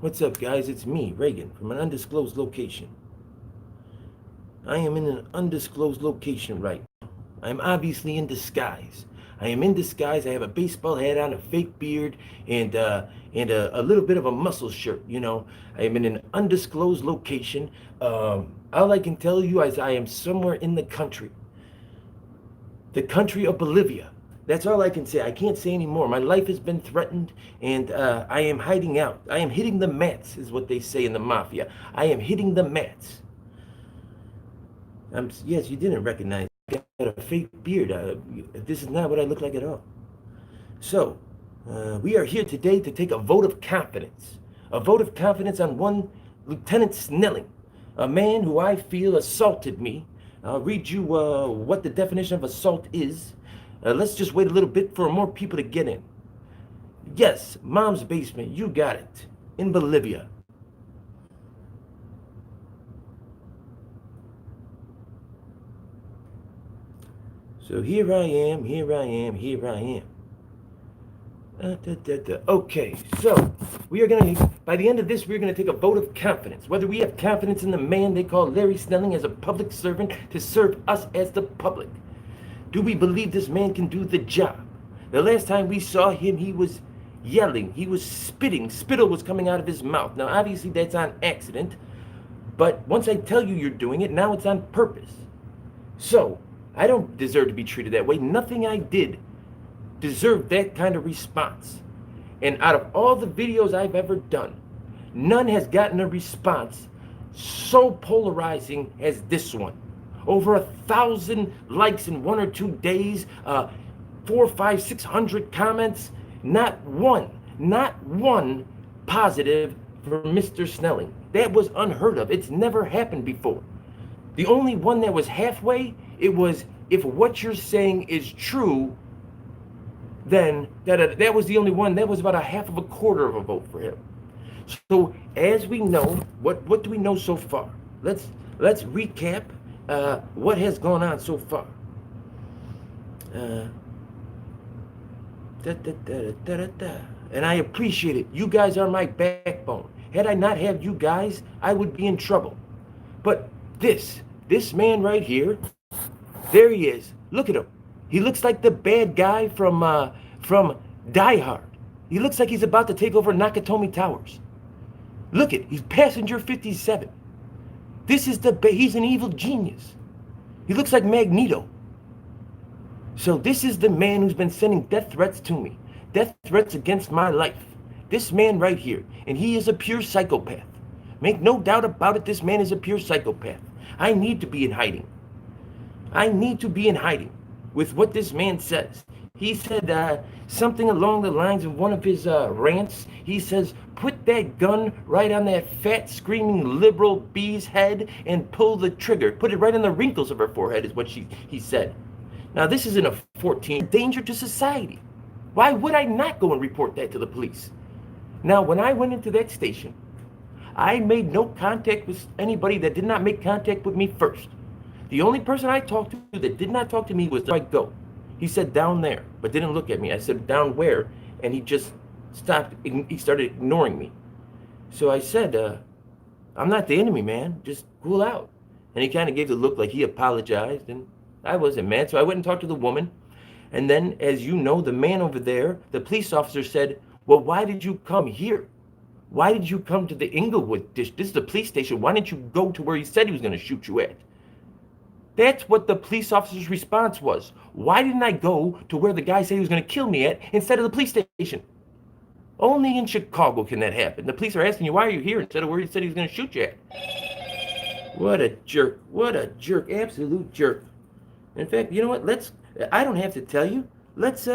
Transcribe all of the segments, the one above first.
What's up, guys? It's me, Reagan, from an undisclosed location. I am in an undisclosed location right now. I am obviously in disguise. I am in disguise. I have a baseball hat on, a fake beard, and a little bit of a muscle shirt. You know, I am in an undisclosed location. All I can tell you is I am somewhere in the country of Bolivia. That's all I can say. I can't say anymore. My life has been threatened, and I am hiding out. I am hitting the mats, is what they say in the mafia. I am hitting the mats. Yes, you didn't recognize me. I got a fake beard. This is not what I look like at all. So, we are here today to take a vote of confidence. A vote of confidence on one Lieutenant Snelling, a man who I feel assaulted me. I'll read you what the definition of assault is. Let's just wait a little bit for more people to get in. Yes, Mom's basement, you got it. In Bolivia. So here I am. Okay, so we are going to, by the end of this, we're going to take a vote of confidence. Whether we have confidence in the man they call Larry Snelling as a public servant to serve us as the public. Do we believe this man can do the job? The last time we saw him, he was yelling. He was spitting. Spittle was coming out of his mouth. Now, obviously, that's on accident. But once I tell you you're doing it, now it's on purpose. So, I don't deserve to be treated that way. Nothing I did deserved that kind of response. And out of all the videos I've ever done, none has gotten a response so polarizing as this one. Over 1,000 likes in 1 or 2 days, 400, 500, 600 comments. Not one positive for Mr. Snelling. That was unheard of. It's never happened before. The only one that was halfway, it was, if what you're saying is true, then that was the only one. That was about a half of a quarter of a vote for him. So as we know, what do we know so far? Let's recap what has gone on so far. And I appreciate it. You guys are my backbone. Had I not had you guys, I would be in trouble. But this man right here, there he is. Look at him. He looks like the bad guy from Die Hard. He looks like he's about to take over Nakatomi Towers. Look at, he's passenger 57. This is he's an evil genius. He looks like Magneto. So this is the man who's been sending death threats to me. Death threats against my life. This man right here. And he is a pure psychopath. Make no doubt about it, this man is a pure psychopath. I need to be in hiding. I need to be in hiding with what this man says. He said something along the lines of one of his rants. He says, put that gun right on that fat, screaming liberal bee's head and pull the trigger. Put it right on the wrinkles of her forehead is what he said. Now, this isn't a 14, danger to society. Why would I not go and report that to the police? Now, when I went into that station, I made no contact with anybody that did not make contact with me first. The only person I talked to that did not talk to me was, where I go. He said, down there, but didn't look at me. I said, down where? And he just stopped. He started ignoring me. So I said, I'm not the enemy, man. Just cool out. And he kind of gave the look like he apologized, and I wasn't mad. So I went and talked to the woman. And then, as you know, the man over there, the police officer said, well, why did you come here? Why did you come to the Inglewood dish? This is the police station. Why didn't you go to where he said he was going to shoot you at? That's what the police officer's response was. Why didn't I go to where the guy said he was going to kill me at instead of the police station? Only in Chicago can that happen. The police are asking you, why are you here instead of where he said he was going to shoot you at? What a jerk. What a jerk. Absolute jerk. In fact, you know what? I don't have to tell you. Let's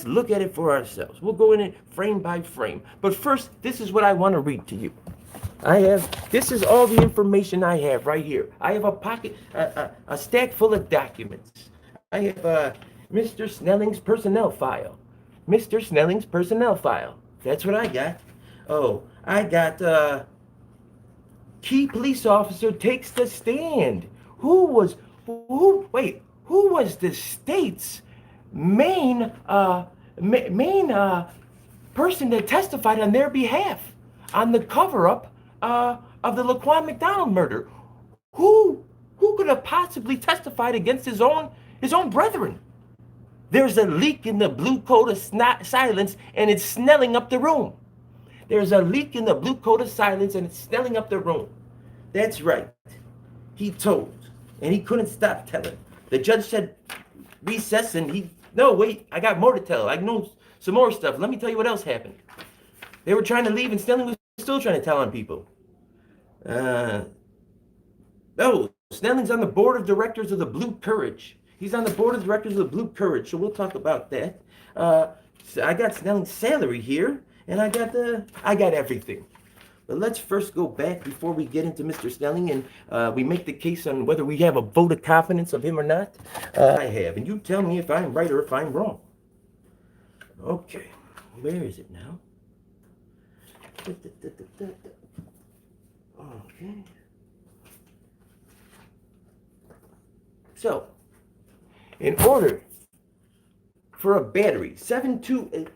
look at it for ourselves. We'll go in it frame by frame. But first, this is what I want to read to you. This is all the information I have right here. I have a stack full of documents. I have Mr. Snelling's personnel file. Mr. Snelling's personnel file. That's what I got. Oh, I got key police officer takes the stand. Who was the state's main person that testified on their behalf? on the cover-up of the Laquan McDonald murder. Who could have possibly testified against his own brethren? There's a leak in the blue coat of silence, and it's Snelling up the room. There's a leak in the blue coat of silence, and it's Snelling up the room. That's right. He told, and he couldn't stop telling. The judge said, recess, and no, wait, I got more to tell. I know some more stuff. Let me tell you what else happened. They were trying to leave, and Snelling was still trying to tell on people. Snelling's on the board of directors of the Blue Courage. He's on the board of directors of the Blue Courage, so we'll talk about that. So I got Snelling's salary here, and I got everything. But let's first go back before we get into Mr. Snelling, and we make the case on whether we have a vote of confidence of him or not. I have, and you tell me if I'm right or if I'm wrong. Okay, where is it now? Okay. So, in order for a battery, 720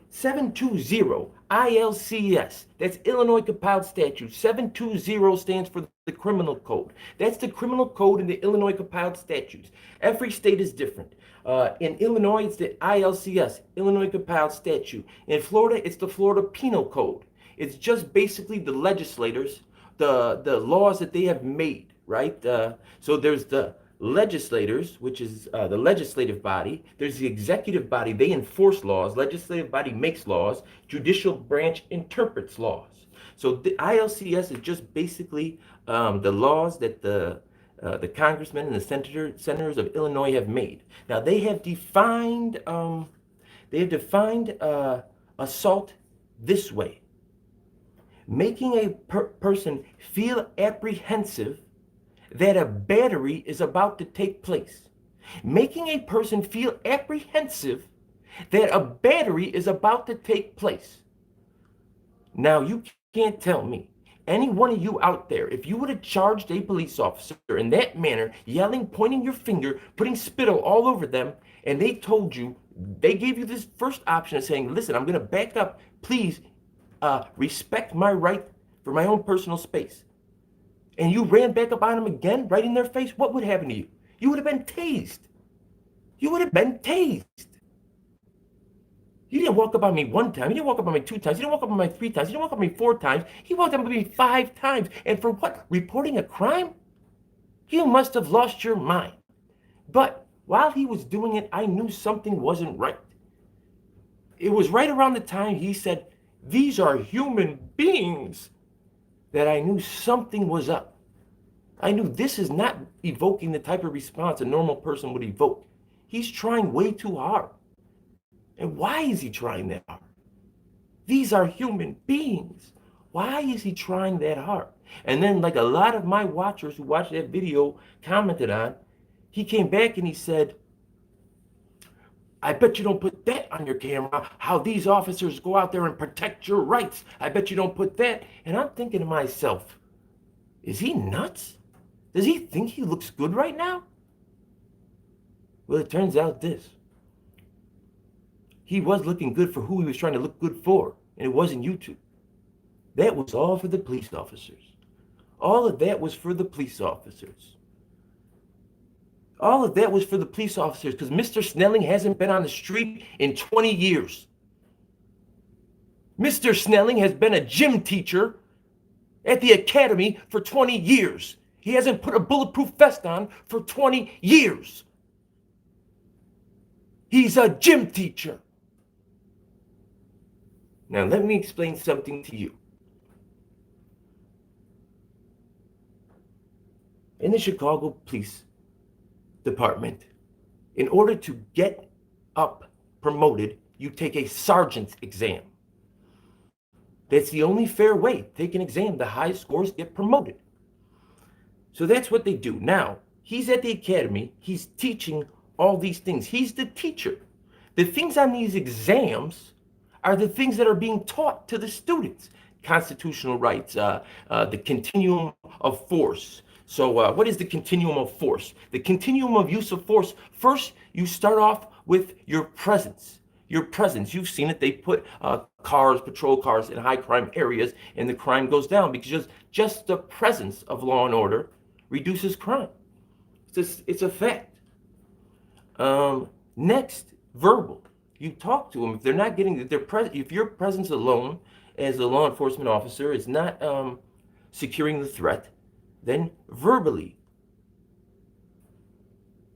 ILCS, that's Illinois Compiled Statute. 720 stands for the criminal code. That's the criminal code in the Illinois Compiled Statutes. Every state is different. In Illinois, it's the ILCS, Illinois Compiled Statute. In Florida, it's the Florida Penal Code. It's just basically the legislators, the laws that they have made, right? So there's the legislators, which is the legislative body. There's the executive body. They enforce laws. Legislative body makes laws. Judicial branch interprets laws. So the ILCS is just basically the laws that the congressmen and the senators of Illinois have made. Now they have defined assault this way: making a person feel apprehensive that a battery is about to take place. Making a person feel apprehensive that a battery is about to take place. Now, you can't tell me, any one of you out there, if you would have charged a police officer in that manner, yelling, pointing your finger, putting spittle all over them, and they told you, they gave you this first option of saying, listen, I'm going to back up. Please respect my right for my own personal space. And you ran back up on them again, right in their face, what would happen to you? You would have been tased. You would have been tased. You didn't walk up on me one time. You didn't walk up on me 2 times. You didn't walk up on me 3 times. You didn't walk up on me 4 times. He walked up on me 5 times. And for what? Reporting a crime? You must have lost your mind. But while he was doing it, I knew something wasn't right. It was right around the time he said, these are human beings, that I knew something was up. I knew this is not evoking the type of response a normal person would evoke. He's trying way too hard. And why is he trying that hard? These are human beings. Why is he trying that hard? And then, like a lot of my watchers who watched that video commented on, he came back and he said, I bet you don't put that on your camera, how these officers go out there and protect your rights. I bet you don't put that. And I'm thinking to myself, is he nuts? Does he think he looks good right now? Well, it turns out this. He was looking good for who he was trying to look good for, and it wasn't YouTube. That was all for the police officers. All of that was for the police officers. All of that was for the police officers, because Mr. Snelling hasn't been on the street in 20 years. Mr. Snelling has been a gym teacher at the academy for 20 years. He hasn't put a bulletproof vest on for 20 years. He's a gym teacher. Now, let me explain something to you. In the Chicago Police Department, in order to get up promoted, you take a sergeant's exam. That's the only fair way. Take an exam. The highest scores get promoted. So that's what they do. Now, he's at the academy. He's teaching all these things. He's the teacher. The things on these exams are the things that are being taught to the students. Constitutional rights, the continuum of force. So what is the continuum of force? The continuum of use of force. First, you start off with your presence. your presence. You've seen it. They put cars, patrol cars in high crime areas, and the crime goes down because just the presence of law and order reduces crime. It's a fact. Next, verbal. You talk to them. If they're not getting if your presence alone as a law enforcement officer is not securing the threat, then verbally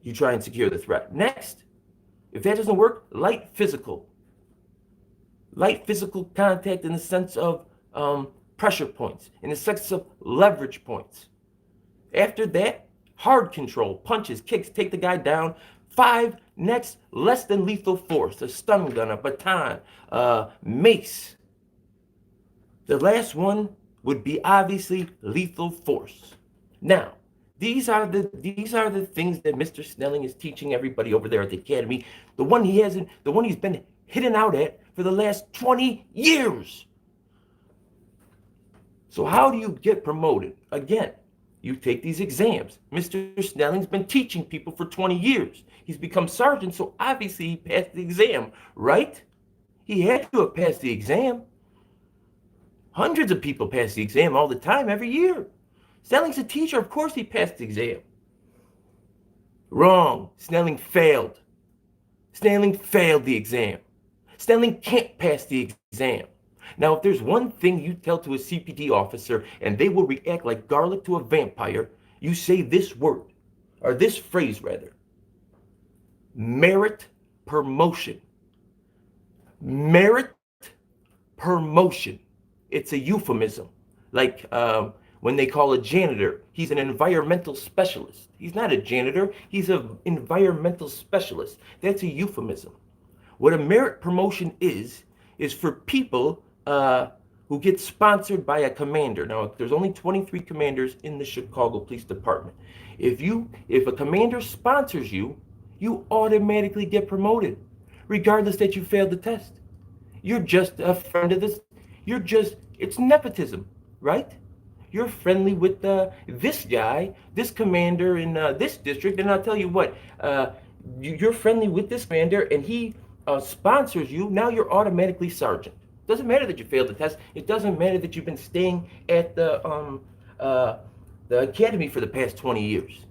you try and secure the threat. Next, if that doesn't work, light physical contact in the sense of pressure points, in the sense of leverage points. After that, hard control, punches, kicks, take the guy down. 5, next, less than lethal force, a stun gun, a baton, mace. The last one would be obviously lethal force. Now, these are the things that Mr. Snelling is teaching everybody over there at the academy. The one he's been hitting out at for the last 20 years. So how do you get promoted? Again, you take these exams. Mr. Snelling's been teaching people for 20 years. He's become sergeant, so obviously he passed the exam, right? He had to have passed the exam. Hundreds of people pass the exam all the time, every year. Snelling's a teacher, of course he passed the exam. Wrong. Snelling failed. Snelling failed the exam. Snelling can't pass the exam. Now, if there's one thing you tell to a CPD officer and they will react like garlic to a vampire, you say this word, or this phrase rather. Merit promotion. Merit promotion. It's a euphemism. Like when they call a janitor, he's an environmental specialist. He's not a janitor, he's an environmental specialist. That's a euphemism. What a merit promotion is for people who get sponsored by a commander. Now, there's only 23 commanders in the Chicago Police Department. If a commander sponsors you, you automatically get promoted, regardless that you failed the test. You're just a friend of this. It's nepotism, right? You're friendly with this guy, this commander in this district, and I'll tell you what, you're friendly with this commander and he sponsors you, now you're automatically sergeant. Doesn't matter that you failed the test. It doesn't matter that you've been staying at the academy for the past 20 years.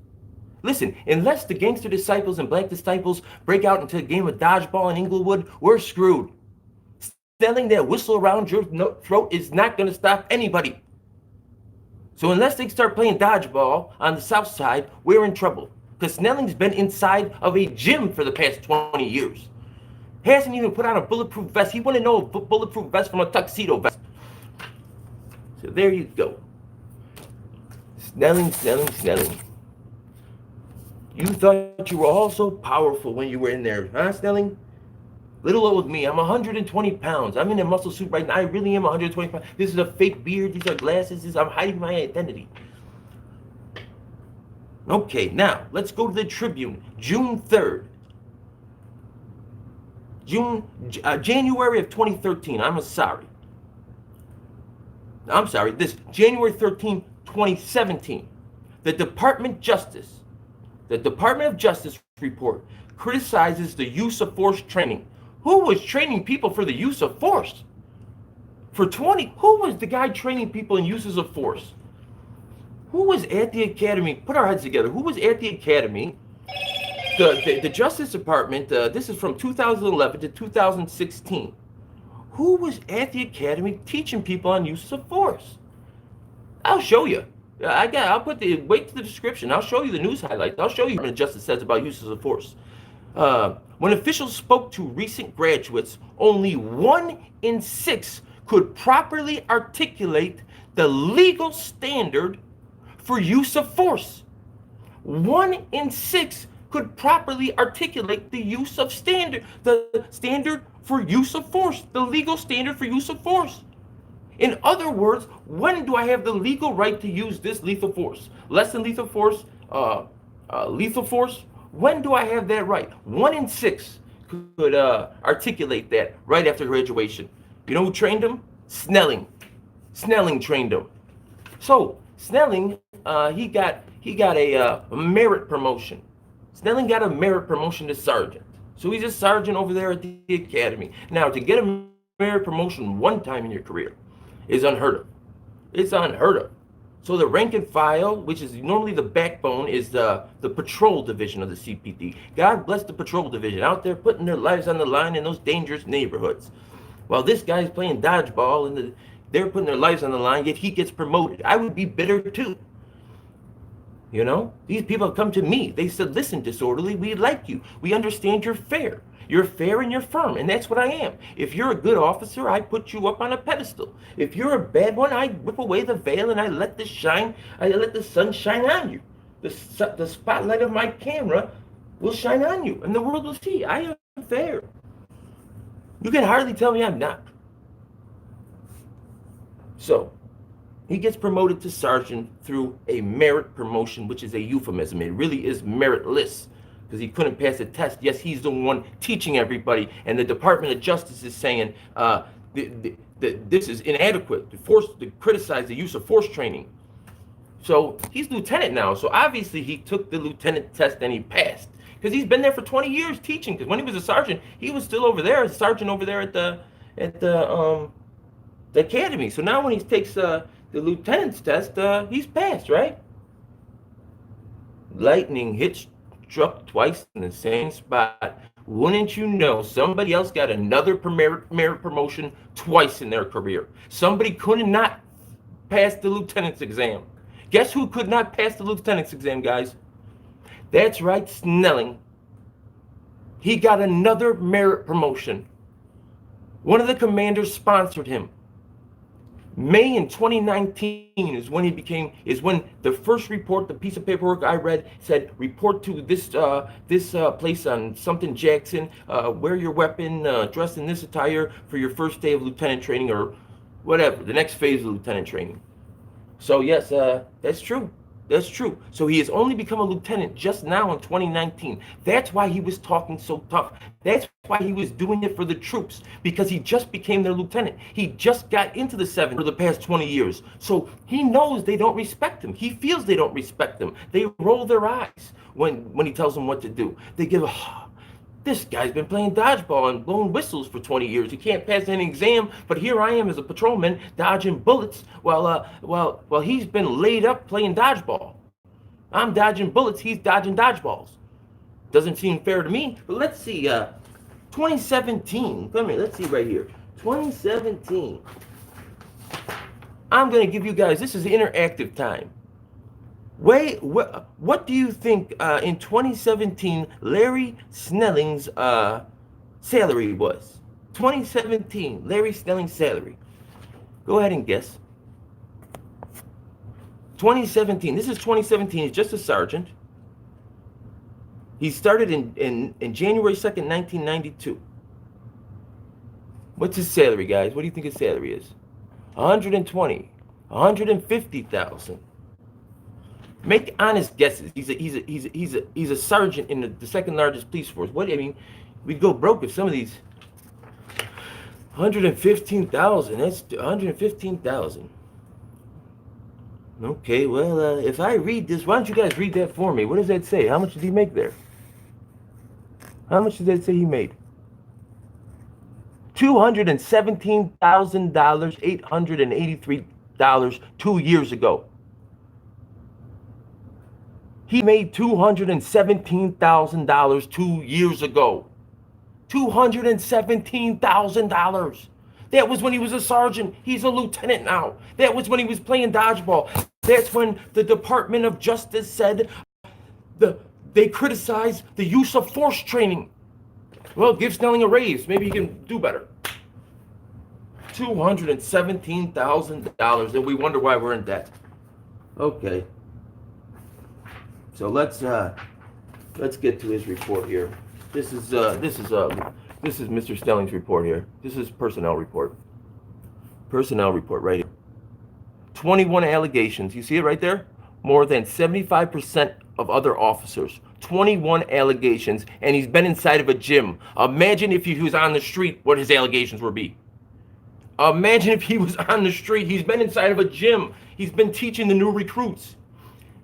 Listen, unless the gangster disciples and black disciples break out into a game of dodgeball in Inglewood, we're screwed. Snelling that whistle around your throat is not going to stop anybody. So unless they start playing dodgeball on the south side, we're in trouble. Because Snelling's been inside of a gym for the past 20 years. Hasn't even put on a bulletproof vest. He wouldn't know a bulletproof vest from a tuxedo vest. So there you go. Snelling. You thought you were all so powerful when you were in there, huh, Snelling? Little old me, I'm 120 pounds. I'm in a muscle suit right now. I really am 120 pounds. This is a fake beard. These are glasses. I'm hiding my identity. Okay, now, let's go to the Tribune. June 3rd. January of 2013. This January 13, 2017. The Department of Justice report criticizes the use of force training. Who was training people for the use of force? Who was the guy training people in uses of force? Who was at the academy? Put our heads together. Who was at the academy? The Justice Department, this is from 2011 to 2016. Who was at the academy teaching people on uses of force? I'll show you. I'll put wait to the description. I'll show you the news highlights. I'll show you what the Justice says about uses of force. When officials spoke to recent graduates, only 1 in 6 could properly articulate the legal standard for use of force. 1 in 6 could properly articulate the use of the standard for use of force, the legal standard for use of force. In other words, when do I have the legal right to use this lethal force? Less than lethal force, lethal force? When do I have that right? 1 in 6 could articulate that right after graduation. You know who trained him? Snelling. Snelling trained him. So Snelling, he got a merit promotion. Snelling got a merit promotion to sergeant. So he's a sergeant over there at the academy. Now, to get a merit promotion one time in your career is unheard of. It's unheard of. So the rank and file, which is normally the backbone, is the patrol division of the CPD. God bless the patrol division out there putting their lives on the line in those dangerous neighborhoods. While this guy's playing dodgeball and they're putting their lives on the line, yet he gets promoted. I would be bitter too. You know, these people have come to me. They said, listen, disorderly, we like you. We understand you're fair. You're fair and you're firm, and that's what I am. If you're a good officer, I put you up on a pedestal. If you're a bad one, I whip away the veil and I let the sun shine on you. The spotlight of my camera will shine on you, and the world will see I am fair. You can hardly tell me I'm not. So, he gets promoted to sergeant through a merit promotion, which is a euphemism. It really is meritless because he couldn't pass a test. Yes, he's the one teaching everybody, and the Department of Justice is saying this is inadequate to criticize the use of force training. So he's lieutenant now. So obviously he took the lieutenant test and he passed because he's been there for 20 years teaching. Because when he was a sergeant, he was still over there, a sergeant over there at the academy. So now when he takes the lieutenant's test, he's passed, right? Lightning struck twice in the same spot. Wouldn't you know, somebody else got another merit promotion twice in their career. Somebody could not pass the lieutenant's exam. Guess who could not pass the lieutenant's exam, guys? That's right, Snelling. He got another merit promotion. One of the commanders sponsored him. May in 2019 is when the first report, the piece of paperwork I read said, report to this place on something Jackson, wear your weapon, dress in this attire for your first day of lieutenant training or whatever, the next phase of lieutenant training. So yes, that's true. That's true. So he has only become a lieutenant just now in 2019. That's why he was talking so tough. That's why he was doing it for the troops, because he just became their lieutenant. He just got into the 7th for the past 20 years. So he knows they don't respect him. He feels they don't respect him. They roll their eyes when he tells them what to do. They give this guy's been playing dodgeball and blowing whistles for 20 years. He can't pass any exam, but here I am as a patrolman dodging bullets while he's been laid up playing dodgeball. I'm dodging bullets, he's dodging dodgeballs. Doesn't seem fair to me, but let's see. 2017, come here, let's see right here. 2017. I'm going to give you guys, this is interactive time. Wait, what do you think in 2017 Larry Snelling's salary was? 2017, Larry Snelling's salary. Go ahead and guess. 2017, this is 2017, he's just a sergeant. He started in January 2nd, 1992. What's his salary, guys? What do you think his salary is? 120, 150,000. Make honest guesses. He's a sergeant in the second largest police force. What I mean, we'd go broke if some of these 115,000. That's 115,000. Okay, well, if I read this, why don't you guys read that for me? What does that say? How much did he make there? How much did that say he made? $217,000, $883 2 years ago. He made $217,000 2 years ago. $217,000. That was when he was a sergeant. He's a lieutenant now. That was when he was playing dodgeball. That's when the Department of Justice said they criticized the use of force training. Well, give Snelling a raise. Maybe he can do better. $217,000, and we wonder why we're in debt. Okay. So let's get to his report here. This is Mr. Snelling's report here. This is personnel report. Personnel report right here. 21 allegations. You see it right there? More than 75% of other officers. 21 allegations, and he's been inside of a gym. Imagine if he was on the street, what his allegations would be. Imagine if he was on the street. He's been inside of a gym. He's been teaching the new recruits.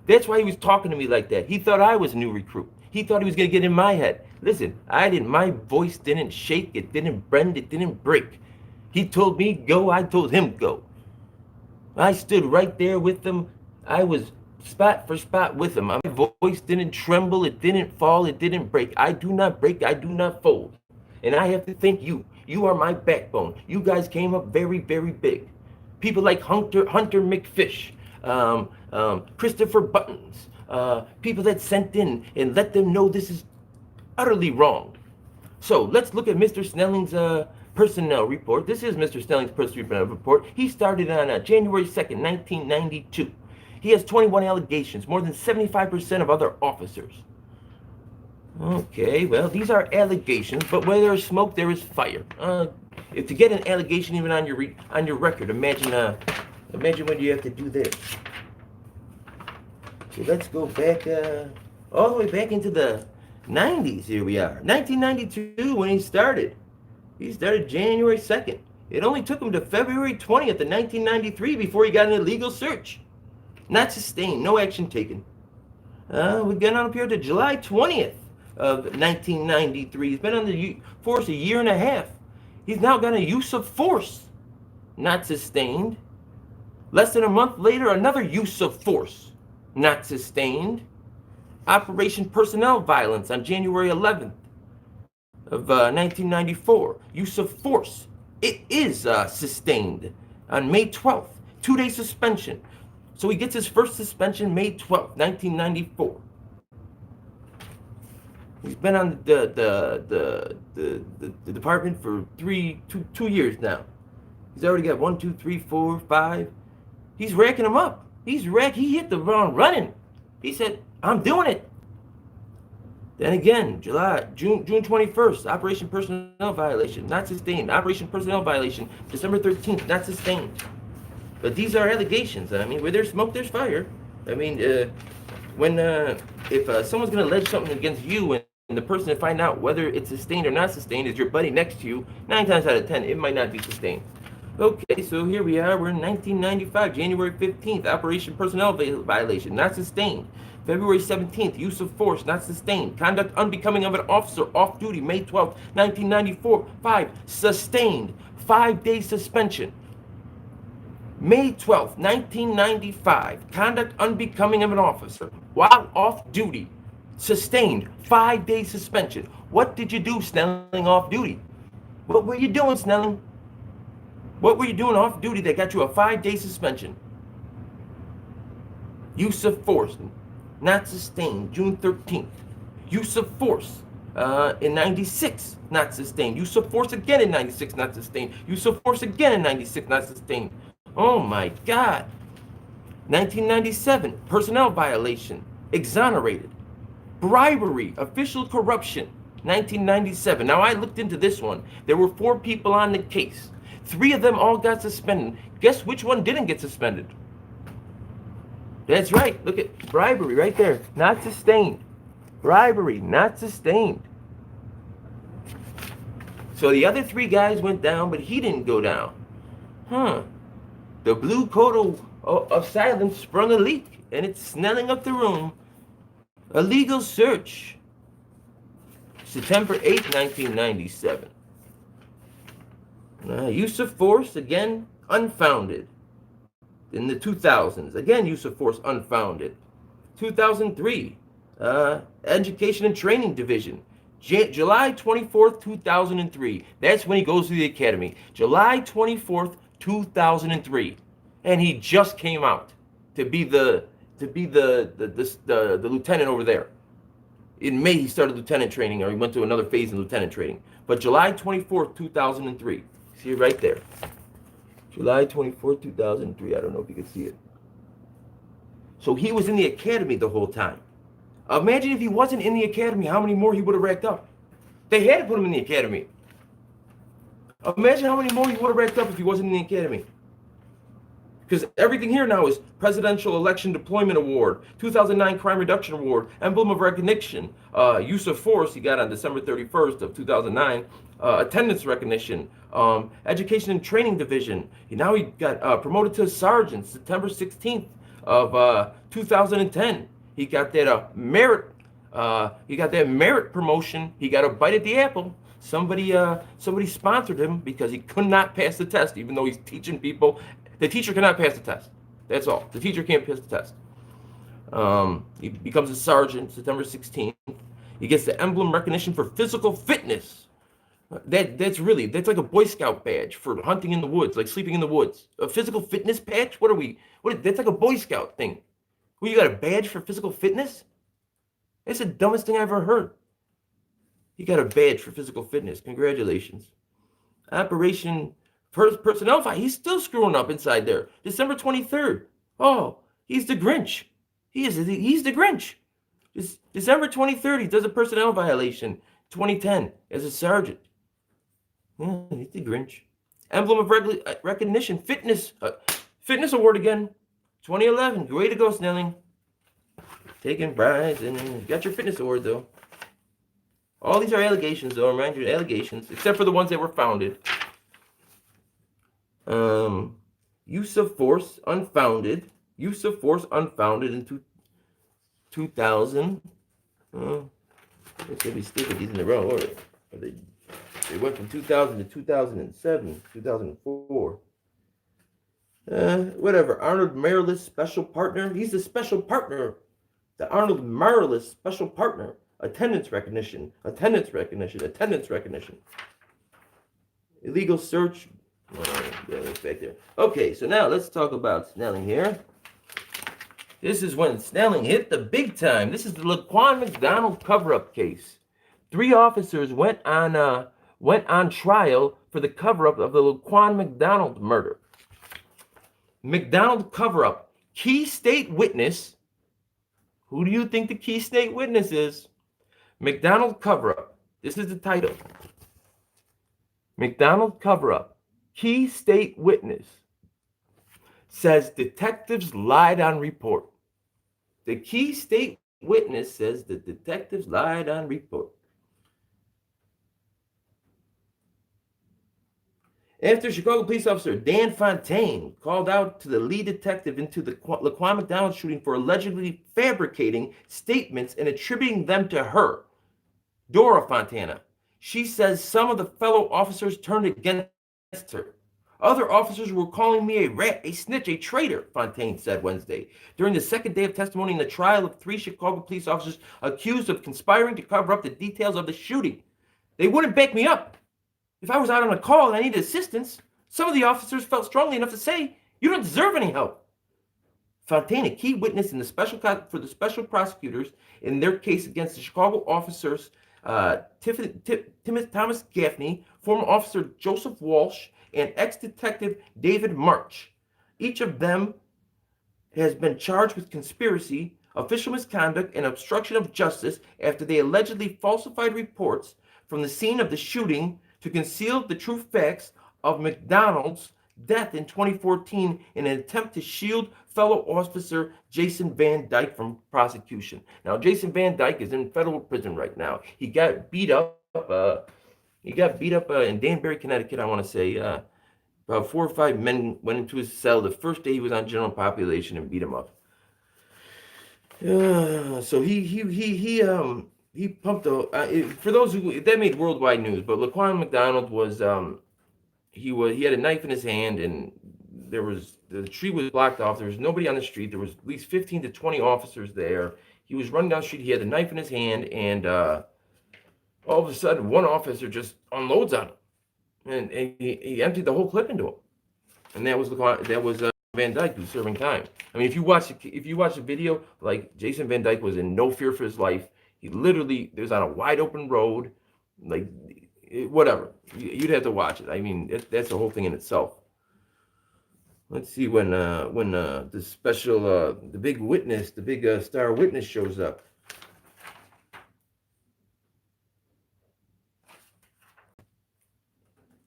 That's why he was talking to me like that. He thought I was a new recruit. He thought he was going to get in my head. Listen, I didn't. My voice didn't shake. It didn't bend. It didn't break. He told me go. I told him go. I stood right there with him. I was spot for spot with him. My voice didn't tremble. It didn't fall. It didn't break. I do not break. I do not fold. And I have to thank you. You are my backbone. You guys came up very, very big. People like Hunter McFish, Christopher Buttons, people that sent in and let them know this is utterly wrong. So let's look at Mr. Snelling's personnel report. This is Mr. Snelling's personnel report. He started on January 2nd, 1992. He has 21 allegations, more than 75% of other officers. Okay, well, these are allegations, but where there is smoke, there is fire. If to get an allegation even on your record, imagine what you have to do there. So let's go back all the way back into the 90s. Here we are, 1992 when he started. He started January 2nd. It only took him to February 20th of 1993 before he got an illegal search. Not sustained, no action taken. We get on up here to July 20th of 1993. He's been on the force a year and a half. He's now got a use of force, not sustained. Less than a month later, another use of force, not sustained. Operation Personnel Violence on January 11th of 1994. Use of force. It is sustained on May 12th. 2-day suspension. So he gets his first suspension May 12th, 1994. He's been on the department for 2 years now. He's already got 1, 2, 3, 4, 5. He's racking them up. He hit the ground running. He said, I'm doing it. Then again, June 21st, Operation Personnel Violation, not sustained. Operation Personnel Violation, December 13th, not sustained. But these are allegations. I mean, where there's smoke, there's fire. I mean, if someone's going to allege something against you and the person to find out whether it's sustained or not sustained is your buddy next to you, 9 times out of 10, it might not be sustained. Okay, so here we are. We're in 1995, January 15th, Operation Personnel Violation, not sustained. February 17th, use of force, not sustained. Conduct unbecoming of an officer, off duty, May 12th, 1994, 5, sustained. 5-day suspension. May 12th, 1995, conduct unbecoming of an officer while off duty, sustained, 5-day suspension. What did you do, Snelling, off duty? What were you doing, Snelling? What were you doing off duty that got you a 5-day suspension? Use of force, not sustained, June 13th. Use of force in 96, not sustained. Use of force again in 96, not sustained. Use of force again in 96, not sustained. Oh my God. 1997, personnel violation, exonerated. Bribery, official corruption, 1997. Now I looked into this one. There were 4 people on the case. 3 of them all got suspended. Guess which one didn't get suspended? That's right. Look at bribery right there. Not sustained. Bribery, not sustained. So the other 3 guys went down, but he didn't go down. The blue coat of silence sprung a leak, and it's snelling up the room. A legal search. September 8th, 1997. Use of force, again, unfounded. In the 2000s, again, use of force, unfounded. 2003, Education and Training Division. July 24th, 2003. That's when he goes to the academy. July 24th, 2003, and he just came out to be the lieutenant over there. In May, he started lieutenant training, or he went to another phase in lieutenant training. But July 24th, 2003. See it right there. July 24th, 2003. I don't know if you can see it. So he was in the academy the whole time. Imagine if he wasn't in the academy, how many more he would have racked up. They had to put him in the academy. Imagine how many more he would have racked up if he wasn't in the academy. Because everything here now is Presidential Election Deployment Award, 2009 Crime Reduction Award, Emblem of Recognition, use of force he got on December 31st of 2009, attendance recognition, Education and Training Division. Now he got promoted to sergeant September 16th of 2010. He got that merit He got that merit promotion. He got a bite at the apple. Somebody sponsored him because he could not pass the test, even though he's teaching people. The teacher cannot pass the test. That's all. The teacher can't pass the test. He becomes a sergeant September 16th. He gets the emblem recognition for physical fitness. That's like a Boy Scout badge for hunting in the woods, like sleeping in the woods. A physical fitness patch? That's like a Boy Scout thing. Well, you got a badge for physical fitness? That's the dumbest thing I ever heard. You got a badge for physical fitness. Congratulations. Operation Personnel File. He's still screwing up inside there. December 23rd. Oh, he's the Grinch. He's the Grinch. December 23rd, he does a personnel violation. 2010 as a sergeant. Yeah, he's the Grinch. Emblem of recognition. Fitness award again. 2011. Way to go, Snelling. Taking prize and got your fitness award though. All these are allegations though. Remind you, allegations, except for the ones that were founded. Use of force unfounded. Use of force unfounded in 2000. They should be sticking these in the wrong order. They went from 2000 to 2007, 2004. Whatever. Arnold Marillis special partner. He's the special partner. The Arnold Marillis special partner. Attendance recognition. Attendance recognition. Attendance recognition. Illegal search. Yeah, that's back there. Okay, so now let's talk about Snelling here. This is when Snelling hit the big time. This is the Laquan McDonald cover-up case. 3 officers went on trial for the cover-up of the Laquan McDonald murder. McDonald cover-up. Key state witness. Who do you think the key state witness is? McDonald cover-up. This is the title. McDonald cover-up. Key state witness says detectives lied on report. The key state witness says the detectives lied on report. After Chicago police officer Dan Fontaine called out to the lead detective into the Laquan McDonald shooting for allegedly fabricating statements and attributing them to her, Dora Fontana. She says some of the fellow officers turned against her. Other officers were calling me a rat, a snitch, a traitor, Fontaine said Wednesday, during the second day of testimony in the trial of 3 Chicago police officers accused of conspiring to cover up the details of the shooting. They wouldn't back me up. If I was out on a call and I needed assistance, some of the officers felt strongly enough to say, "You don't deserve any help." Fontaine, a key witness in the for the special prosecutors in their case against the Chicago officers Thomas Gaffney, former officer Joseph Walsh, and ex-detective David March. Each of them has been charged with conspiracy, official misconduct, and obstruction of justice after they allegedly falsified reports from the scene of the shooting to conceal the true facts of McDonald's death in 2014 in an attempt to shield fellow officer Jason Van Dyke from prosecution. Now, Jason Van Dyke is in federal prison right now. He got beat up. In Danbury, Connecticut, I want to say. About 4 or 5 men went into his cell the first day he was on general population and beat him up. So he pumped for those who that made worldwide news. But Laquan McDonald was he had a knife in his hand, and the street was blocked off. There was nobody on the street. There was at least 15 to 20 officers there. He was running down the street. He had a knife in his hand, and all of a sudden, one officer just unloads on him, and he emptied the whole clip into him. And that was Van Dyke who's serving time. I mean, if you watch the video, like Jason Van Dyke was in no fear for his life. He literally was on a wide open road, like whatever. You'd have to watch it. I mean, that's the whole thing in itself. Let's see when the special the big witness, the big star witness shows up.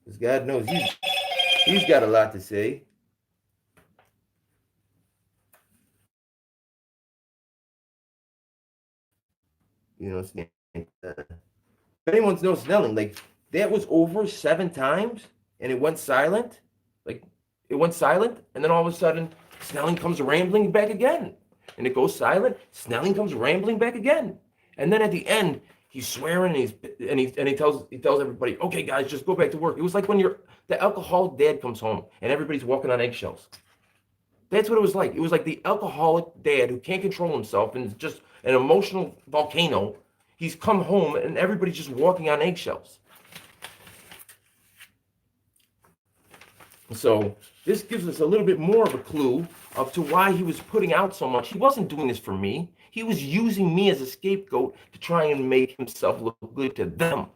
Because God knows he's got a lot to say. You know, if anyone knows Snelling, like that was over 7 times and it went silent. Like it went silent, and then all of a sudden Snelling comes rambling back again. And it goes silent, Snelling comes rambling back again. And then at the end, he's swearing and he tells everybody, okay, guys, just go back to work. It was like when the alcoholic dad comes home and everybody's walking on eggshells. That's what it was like. It was like the alcoholic dad who can't control himself and is just an emotional volcano. He's come home and everybody's just walking on eggshells. So this gives us a little bit more of a clue of to why he was putting out so much. He wasn't doing this for me. He was using me as a scapegoat to try and make himself look good to them,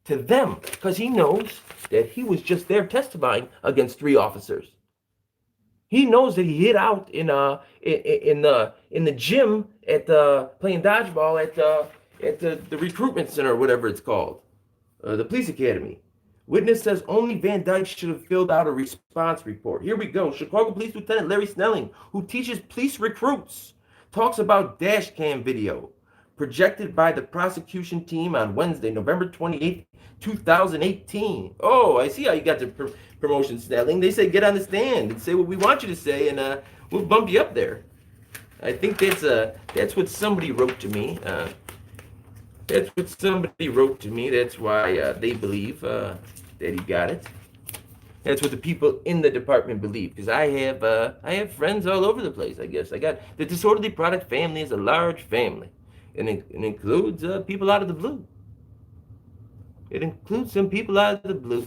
because he knows that he was just there testifying against 3 officers. He knows that he hid out in the gym at playing dodgeball at the recruitment center, or whatever it's called, the police academy. Witness says only Van Dyke should have filled out a response report. Here we go. Chicago Police Lieutenant Larry Snelling, who teaches police recruits, talks about dash cam video projected by the prosecution team on Wednesday, November 28th, 2018. Oh, I see how you got the promotion, Snelling. They say get on the stand and say what we want you to say, and we'll bump you up there. I think that's what somebody wrote to me. That's what somebody wrote to me. That's why they believe that he got it. That's what the people in the department believe. Because I have friends all over the place. I guess I got the disorderly product family is a large family, and it includes people out of the blue. It includes some people out of the blue.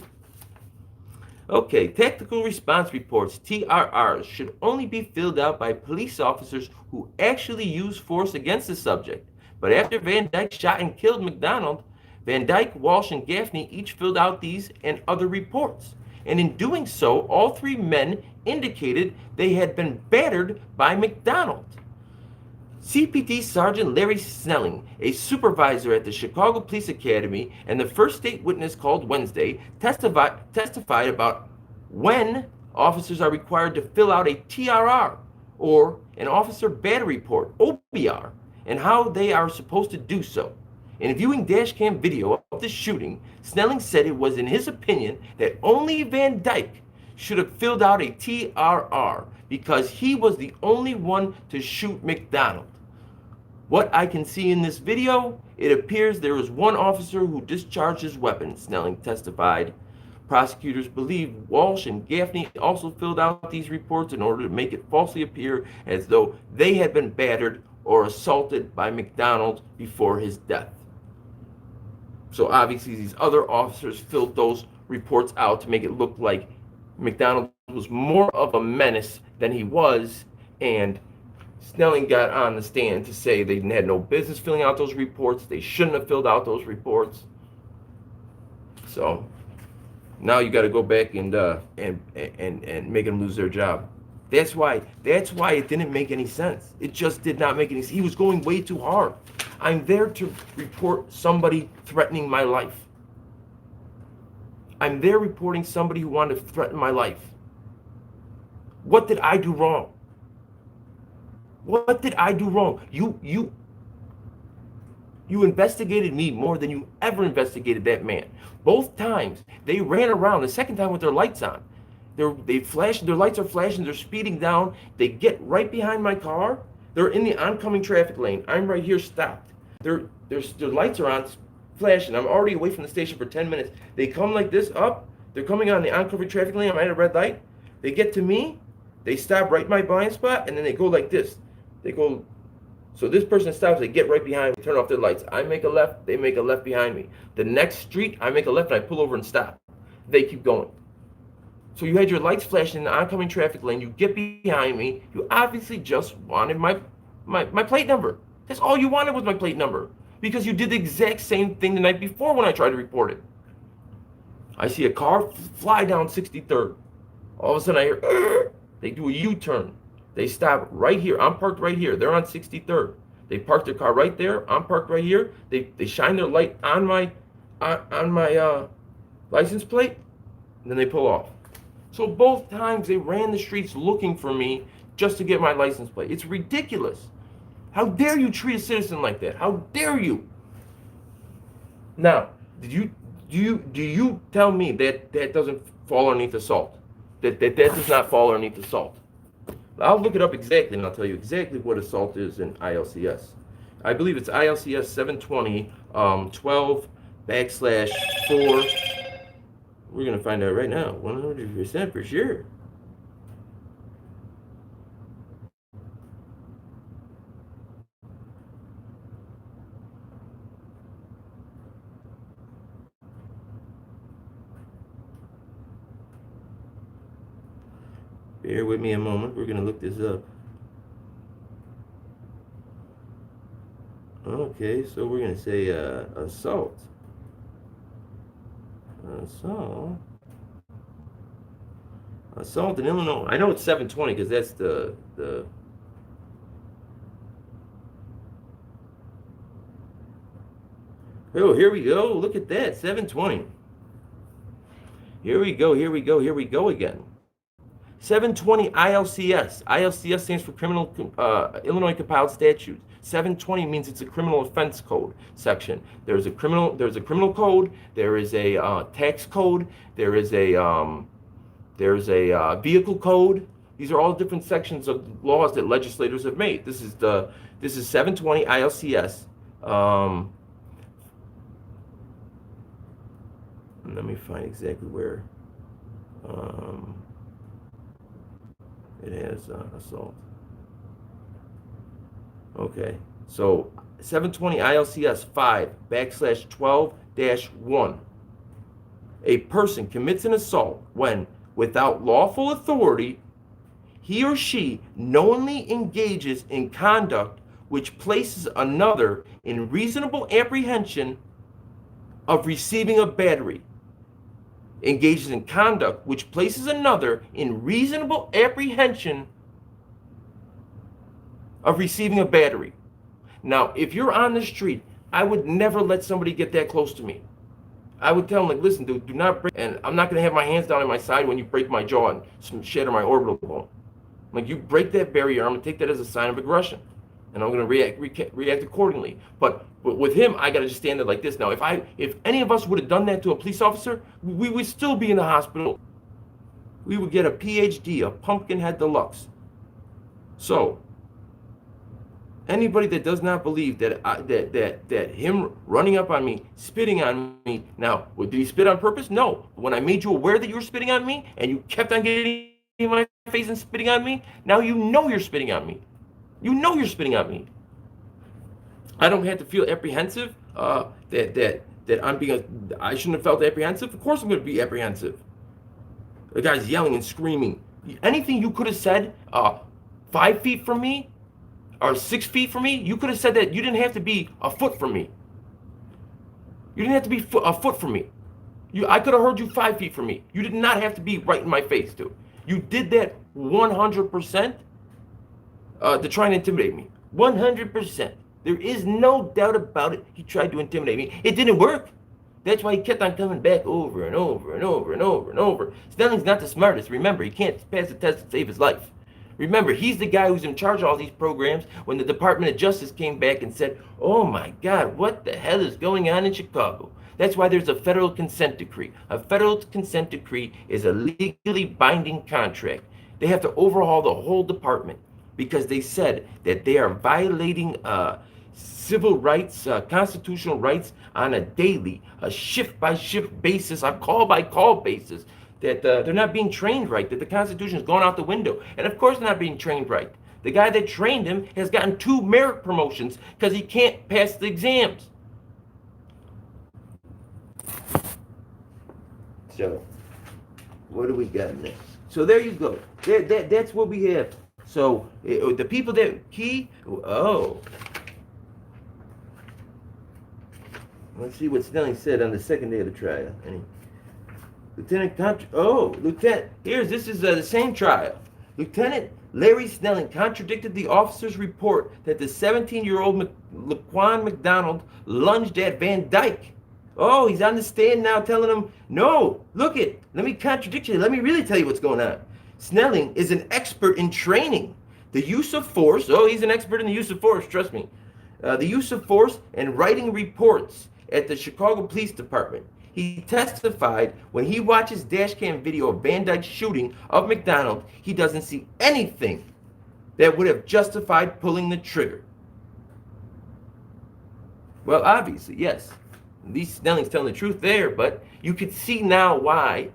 Okay, tactical response reports, TRRs, should only be filled out by police officers who actually use force against the subject. But after Van Dyke shot and killed McDonald, Van Dyke, Walsh, and Gaffney each filled out these and other reports. And in doing so, all 3 men indicated they had been battered by McDonald. CPD Sergeant Larry Snelling, a supervisor at the Chicago Police Academy and the first state witness called Wednesday, testified about when officers are required to fill out a TRR, or an officer battery report, OBR, and how they are supposed to do so. In viewing dashcam video of the shooting, Snelling said it was in his opinion that only Van Dyke should have filled out a TRR because he was the only one to shoot McDonald. What I can see in this video, it appears there was one officer who discharged his weapon, Snelling testified. Prosecutors believe Walsh and Gaffney also filled out these reports in order to make it falsely appear as though they had been battered or assaulted by McDonald before his death. So obviously these other officers filled those reports out to make it look like McDonald was more of a menace than he was, and Snelling got on the stand to say they had no business filling out those reports. They shouldn't have filled out those reports. So now you got to go back and make them lose their job. That's why it didn't make any sense. It just did not make any sense. He was going way too hard. I'm there to report somebody threatening my life. I'm there reporting somebody who wanted to threaten my life. What did I do wrong? What did I do wrong? You investigated me more than you ever investigated that man. Both times they ran around. The second time with their lights on. They flashed, their lights are flashing, they're speeding down. They get right behind my car. They're in the oncoming traffic lane. I'm right here stopped. Their lights are on, flashing. I'm already away from the station for 10 minutes. They come like this up. They're coming on the oncoming traffic lane. I'm at a red light. They get to me. They stop right in my blind spot, and then they go like this. They go, so this person stops, they get right behind me, turn off their lights. I make a left, they make a left behind me. The next street, I make a left, and I pull over and stop. They keep going. So you had your lights flashing in the oncoming traffic lane. You get behind me. You obviously just wanted my plate number. That's all you wanted was my plate number, because you did the exact same thing the night before when I tried to report it. I see a car fly down 63rd. All of a sudden I hear, they do a U-turn. They stop right here. I'm parked right here. They're on 63rd. They park their car right there. I'm parked right here. They shine their light on my license plate, and then they pull off. So both times they ran the streets looking for me just to get my license plate. It's ridiculous. How dare you treat a citizen like that? How dare you? Now, do you tell me that doesn't fall underneath assault? That does not fall underneath assault? I'll look it up exactly, and I'll tell you exactly what assault is in ILCS. I believe it's ILCS 720 12 backslash 4. We're going to find out right now. 100% for sure. Bear with me a moment. We're going to look this up. Okay, so we're going to say assault. Assault in Illinois. I know it's 720 because that's the Oh, here we go. Look at that. 720. Here we go again. 720 ILCS. ILCS stands for Criminal Illinois Compiled Statutes. 720 means it's a criminal offense code section. There's a criminal code. There is a tax code. There is a vehicle code. These are all different sections of laws that legislators have made. This is 720 ILCS. Let me find exactly where it has assault. Okay, so 720 ILCS 5/12-1. A person commits an assault when, without lawful authority, he or she knowingly engages in conduct which places another in reasonable apprehension of receiving a battery. Engages in conduct which places another in reasonable apprehension of receiving a battery. Now, if you're on the street, I would never let somebody get that close to me. I would tell them, like, listen, dude, do not break, and I'm not going to have my hands down on my side when you break my jaw and shatter my orbital bone. Like, you break that barrier, I'm going to take that as a sign of aggression, and I'm going to react accordingly. But with him, I got to just stand there like this. Now, if any of us would have done that to a police officer, we would still be in the hospital. We would get a PhD, a Pumpkinhead Deluxe. So, anybody that does not believe that him running up on me, spitting on me, now, did he spit on purpose? No. When I made you aware that you were spitting on me, and you kept on getting in my face and spitting on me, now you know you're spitting on me. You know you're spitting on me. I don't have to feel apprehensive that I shouldn't have felt apprehensive. Of course I'm going to be apprehensive. The guy's yelling and screaming. Anything you could have said 5 feet from me or 6 feet from me, you could have said that. You didn't have to be a foot from me. You didn't have to be a foot from me. I could have heard you 5 feet from me. You did not have to be right in my face, dude. You did that 100% to try and intimidate me. 100%. There is no doubt about it. He tried to intimidate me. It didn't work. That's why he kept on coming back over and over and over and over and over. Snelling's not the smartest. Remember, he can't pass the test to save his life. Remember, he's the guy who's in charge of all these programs when the Department of Justice came back and said, oh my God, what the hell is going on in Chicago? That's why there's a federal consent decree. A federal consent decree is a legally binding contract. They have to overhaul the whole department because they said that they are violating civil rights, constitutional rights on a daily, a shift-by-shift basis, a call-by-call basis, that they're not being trained right, that the Constitution has gone out the window. And of course they're not being trained right. The guy that trained him has gotten 2 merit promotions because he can't pass the exams. So, what do we got next? So there you go. That's what we have. So, the people that let's see what Snelling said on the second day of the trial. This is the same trial. Lieutenant Larry Snelling contradicted the officer's report that the 17-year-old Laquan McDonald lunged at Van Dyke. Oh, he's on the stand now telling him, no, let me contradict you. Let me really tell you what's going on. Snelling is an expert in training the use of force. Oh, he's an expert in the use of force, trust me. The use of force and writing reports at the Chicago Police Department. He testified when he watches dash cam video of Van Dyke's shooting of McDonald, he doesn't see anything that would have justified pulling the trigger. Well, obviously, yes. At least Snelling's telling the truth there, but you could see now why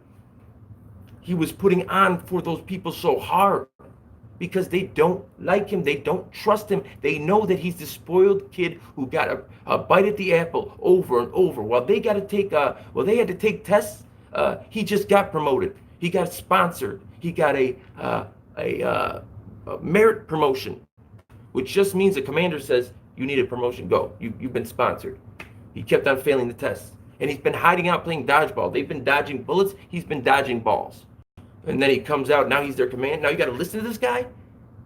he was putting on for those people so hard. Because they don't like him, they don't trust him, they know that he's the spoiled kid who got a bite at the apple over and over. While they got to take, they had to take tests, he just got promoted. He got sponsored. He got a merit promotion, which just means the commander says, you need a promotion, go. You've been sponsored. He kept on failing the tests. And he's been hiding out playing dodgeball. They've been dodging bullets, he's been dodging balls. And then he comes out, now he's their command. Now you got to listen to this guy?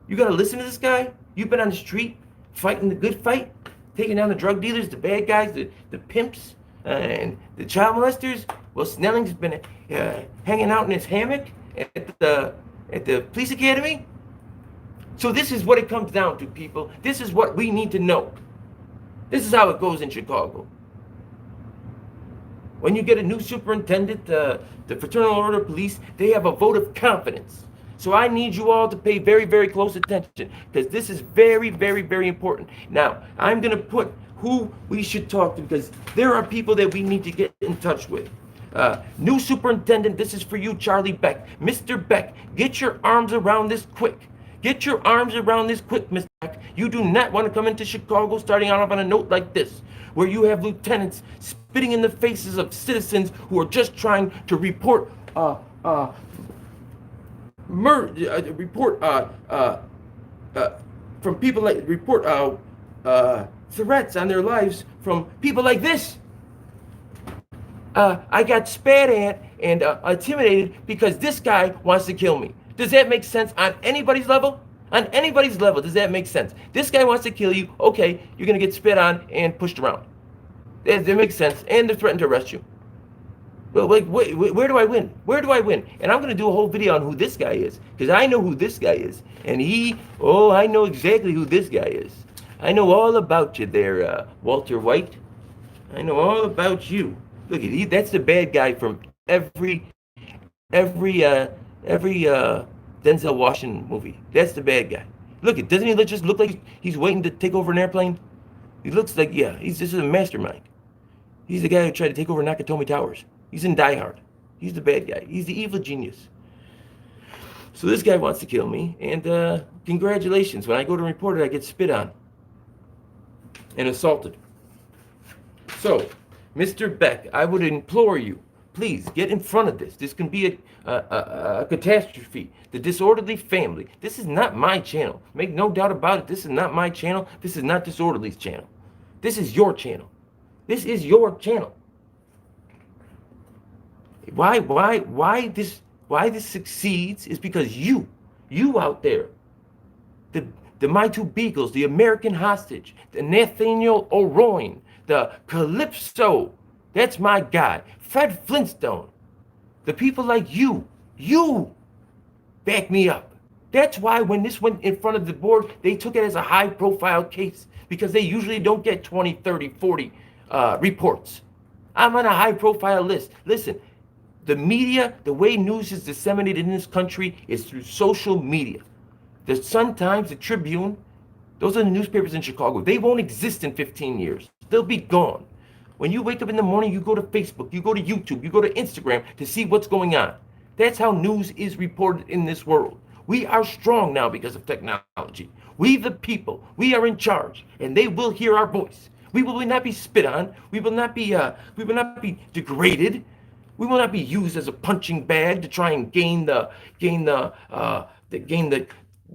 You got to listen to this guy? You've been on the street fighting the good fight, taking down the drug dealers, the bad guys, the pimps, and the child molesters. Well, Snelling's been hanging out in his hammock at the police academy. So this is what it comes down to, people. This is what we need to know. This is how it goes in Chicago. When you get a new superintendent, the Fraternal Order of Police, they have a vote of confidence. So I need you all to pay very, very close attention, because this is very, very, very important. Now, I'm going to put who we should talk to, because there are people that we need to get in touch with. New superintendent, this is for you, Charlie Beck. Mr. Beck, get your arms around this quick. Get your arms around this quick, Mr. Beck. You do not want to come into Chicago starting out on a note like this, where you have lieutenants spitting in the faces of citizens who are just trying to report from people like threats on their lives from people like this. I got spat at and intimidated because this guy wants to kill me. Does that make sense on anybody's level? On anybody's level, does that make sense? This guy wants to kill you. Okay, you're going to get spit on and pushed around. That makes sense. And they're threatening to arrest you. Well, like, where do I win? Where do I win? And I'm going to do a whole video on who this guy is, because I know who this guy is. And I know exactly who this guy is. I know all about you there, Walter White. I know all about you. Look at that's the bad guy from every Denzel Washington movie. That's the bad guy. Look, doesn't he just look like he's waiting to take over an airplane? He looks like, yeah, he's just a mastermind. He's the guy who tried to take over Nakatomi Towers. He's in Die Hard. He's the bad guy. He's the evil genius. So this guy wants to kill me, and congratulations. When I go to report it, I get spit on and assaulted. So, Mr. Beck, I would implore you, please get in front of this. This can be a catastrophe. The Disorderly Family. This is not my channel. Make no doubt about it. This is not my channel. This is not Disorderly's channel. This is your channel. This is your channel. Why this succeeds is because you out there, the My Two Beagles, the American Hostage, the Nathaniel O'Royne, the Calypso, that's my guy, Fred Flintstone, the people like you back me up. That's why when this went in front of the board, they took it as a high-profile case, because they usually don't get 20, 30, 40 reports. I'm on a high-profile list. Listen, the media, the way news is disseminated in this country is through social media. The Sun-Times, the Tribune, those are the newspapers in Chicago. They won't exist in 15 years. They'll be gone. When you wake up in the morning, you go to Facebook, you go to YouTube, you go to Instagram to see what's going on. That's how news is reported in this world. We are strong now because of technology. We the people, we are in charge, and they will hear our voice. We will not be spit on. We will not be degraded. We will not be used as a punching bag to try and gain the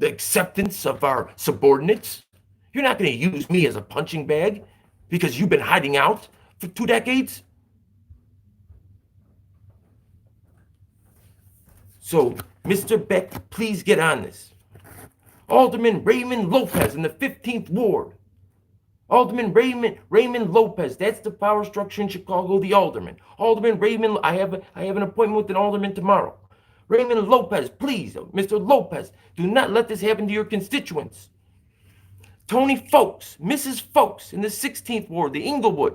acceptance of our subordinates. You're not going to use me as a punching bag because you've been hiding out for 2 decades. So, Mr. Beck, please get on this. Alderman Raymond Lopez in the 15th Ward. Alderman Raymond Lopez, that's the power structure in Chicago, the alderman. Alderman Raymond, I have an appointment with an alderman tomorrow. Raymond Lopez, please, Mr. Lopez, do not let this happen to your constituents. Tony Folks, Mrs. Folks in the 16th Ward, the Inglewood,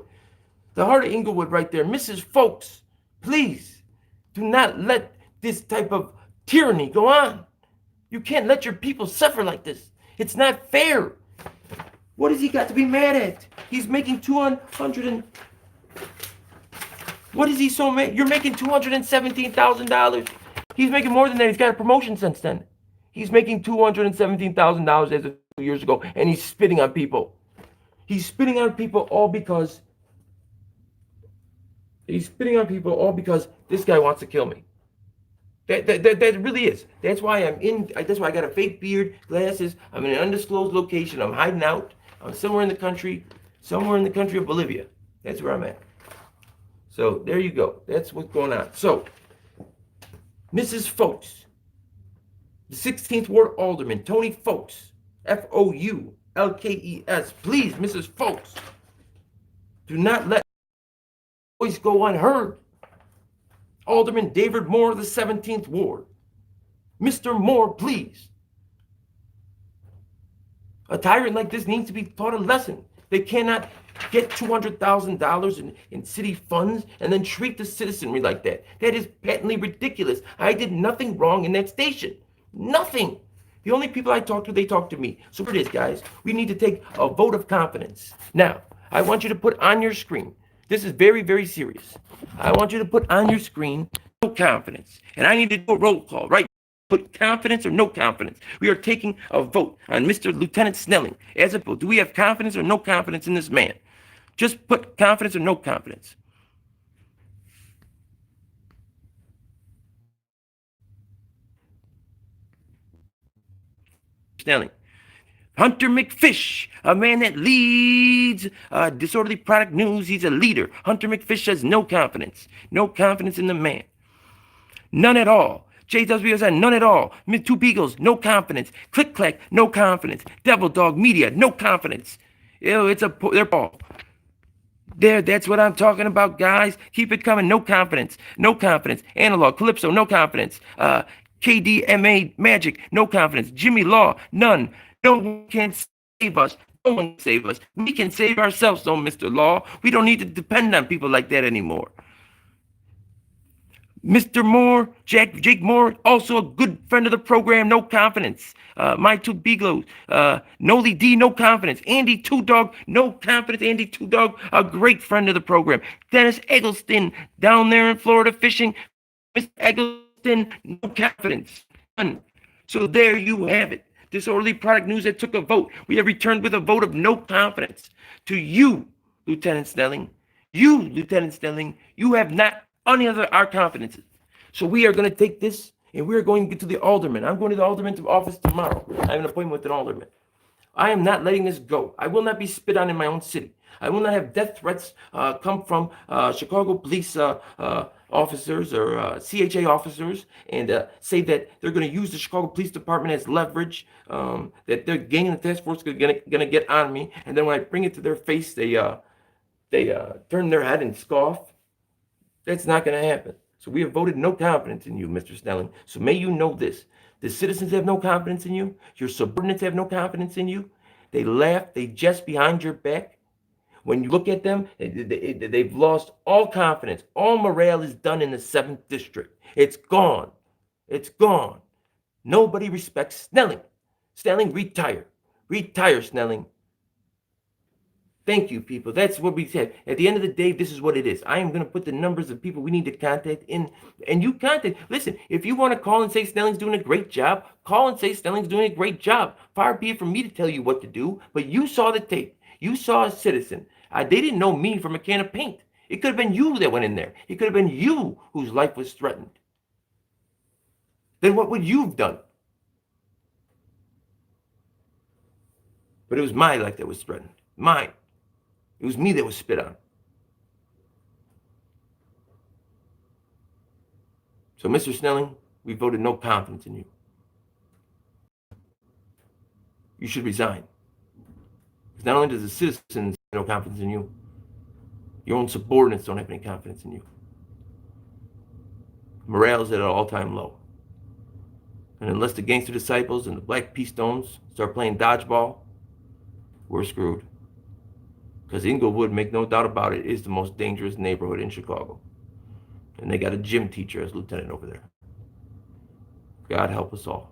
the heart of Inglewood right there. Mrs. Folks, please, do not let this type of tyranny go on. You can't let your people suffer like this. It's not fair. What has he got to be mad at? He's making 200 and... What is he so mad? You're making $217,000. He's making more than that. He's got a promotion since then. He's making $217,000 as of 2 years ago, and he's spitting on people. He's spitting on people all because this guy wants to kill me. That really is. That's why that's why I got a fake beard, glasses. I'm in an undisclosed location. I'm hiding out. I'm somewhere in the country of Bolivia. That's where I'm at. So there you go. That's what's going on. So, Mrs. Folks, the 16th Ward Alderman, Tony Folks, Foulkes. Please, Mrs. Folks, do not let voice go unheard. Alderman David Moore of the 17th Ward. Mr. Moore, please. A tyrant like this needs to be taught a lesson. They cannot get $200,000 in city funds and then treat the citizenry like that. That is patently ridiculous. I did nothing wrong in that station. Nothing. The only people I talk to, they talk to me. So here it is, guys. We need to take a vote of confidence. Now, I want you to put on your screen. This is very, very serious. I want you to put on your screen no confidence. And I need to do a roll call, right? Put confidence or no confidence. We are taking a vote on Mr. Lieutenant Snelling. As a vote, do we have confidence or no confidence in this man? Just put confidence or no confidence. Snelling. Hunter McFish, a man that leads Disorderly Product News. He's a leader. Hunter McFish has no confidence. No confidence in the man. None at all. JWSN, none at all. Two Beagles, no confidence. Click Clack, no confidence. Devil Dog Media, no confidence. They're all. There, that's what I'm talking about, guys. Keep it coming. No confidence. No confidence. Analog, Calypso, no confidence. KDMA Magic, no confidence. Jimmy Law, none. No one can save us. No one can save us. We can save ourselves, though, Mr. Law. We don't need to depend on people like that anymore. Mr. Moore, Jake Moore, also a good friend of the program, no confidence. My two Beagles, Noli D, no confidence. Andy Two Dog, no confidence. Andy Two Dog, a great friend of the program. Dennis Eggleston, down there in Florida fishing. Mr. Eggleston, no confidence. None. So there you have it. Disorderly Product News that took a vote. We have returned with a vote of no confidence to you, Lieutenant Snelling. You, Lieutenant Snelling, you have not any other our confidences. So we are going to take this and we are going to get to the alderman. I'm going to the alderman's office tomorrow. I have an appointment with an alderman. I am not letting this go. I will not be spit on in my own city. I will not have death threats come from Chicago police officers or CHA officers and say that they're going to use the Chicago Police Department as leverage, that their gang and the task force are going to get on me. And then when I bring it to their face, they turn their head and scoff. That's not going to happen. So we have voted no confidence in you, Mr. Snelling. So may you know this. The citizens have no confidence in you. Your subordinates have no confidence in you. They laugh. They jest behind your back. When you look at them, they've lost all confidence. All morale is done in the 7th District. It's gone. It's gone. Nobody respects Snelling. Snelling, retire. Retire, Snelling. Thank you, people. That's what we said. At the end of the day, this is what it is. I am going to put the numbers of people we need to contact in, and you contact. Listen, if you want to call and say Snelling's doing a great job, call and say Snelling's doing a great job. Far be it from me to tell you what to do, but you saw the tape. You saw a citizen. They didn't know me from a can of paint. It could have been you that went in there. It could have been you whose life was threatened. Then what would you have done? But it was my life that was threatened. Mine. It was me that was spit on. So, Mr. Snelling, we voted no confidence in you. You should resign. Because not only does the citizens have no confidence in you, your own subordinates don't have any confidence in you. Morale is at an all-time low. And unless the gangster disciples and the black pea stones start playing dodgeball, we're screwed. Because Inglewood, make no doubt about it, is the most dangerous neighborhood in Chicago. And they got a gym teacher as lieutenant over there. God help us all.